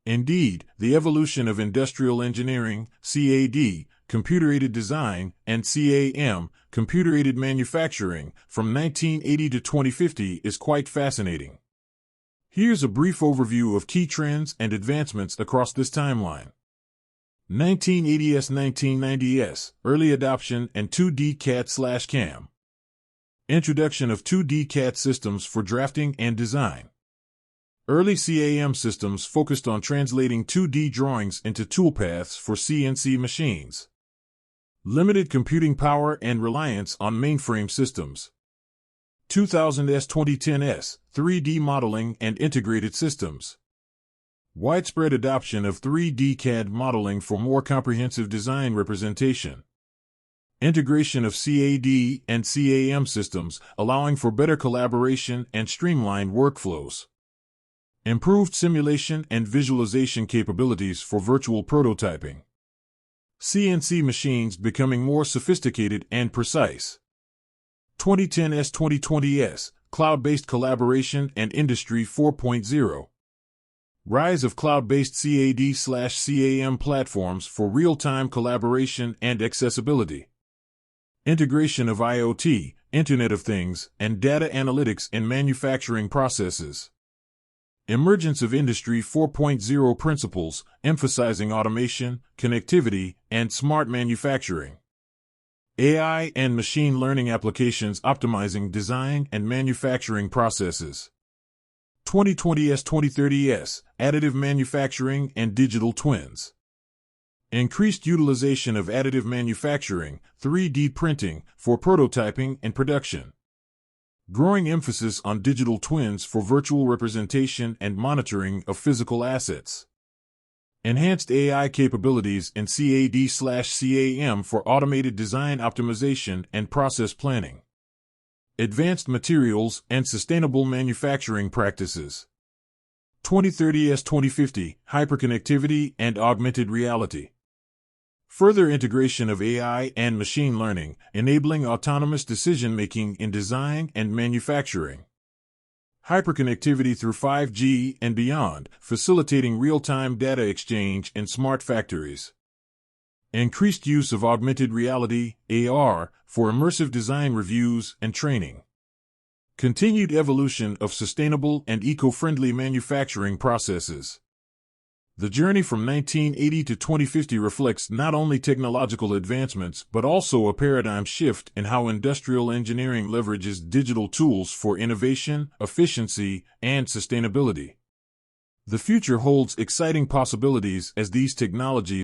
Indeed, the evolution of industrial engineering, CAD, computer-aided design, and CAM, computer-aided manufacturing, from 1980 to 2050 is quite fascinating. Here's a brief overview of key trends and advancements across this timeline. 1980s-1990s, early adoption and 2D CAD/CAM. Introduction of 2D CAD systems for drafting and design. Early CAM systems focused on translating 2D drawings into toolpaths for CNC machines. Limited computing power and reliance on mainframe systems. 2000s-2010s, 3D modeling and integrated systems. Widespread adoption of 3D CAD modeling for more comprehensive design representation. Integration of CAD and CAM systems, allowing for better collaboration and streamlined workflows. Improved simulation and visualization capabilities for virtual prototyping. CNC machines becoming more sophisticated and precise. 2010s-2020s, cloud-based collaboration and Industry 4.0. Rise of cloud-based CAD/CAM platforms for real-time collaboration and accessibility. Integration of IoT, Internet of Things, and data analytics in manufacturing processes. Emergence of Industry 4.0 principles, emphasizing automation, connectivity, and smart manufacturing. AI and machine learning applications optimizing design and manufacturing processes. 2020s-2030s, additive manufacturing and digital twins. Increased utilization of additive manufacturing, 3D printing, for prototyping and production. Growing emphasis on digital twins for virtual representation and monitoring of physical assets. Enhanced AI capabilities in CAD/CAM for automated design optimization and process planning. Advanced materials and sustainable manufacturing practices. 2030s-2050, hyperconnectivity and augmented reality. Further integration of AI and machine learning, enabling autonomous decision-making in design and manufacturing. Hyperconnectivity through 5G and beyond, facilitating real-time data exchange in smart factories. Increased use of augmented reality, AR, for immersive design reviews and training. Continued evolution of sustainable and eco-friendly manufacturing processes. The journey from 1980 to 2050 reflects not only technological advancements but also a paradigm shift in how industrial engineering leverages digital tools for innovation, efficiency, and sustainability. The future holds exciting possibilities as these technologies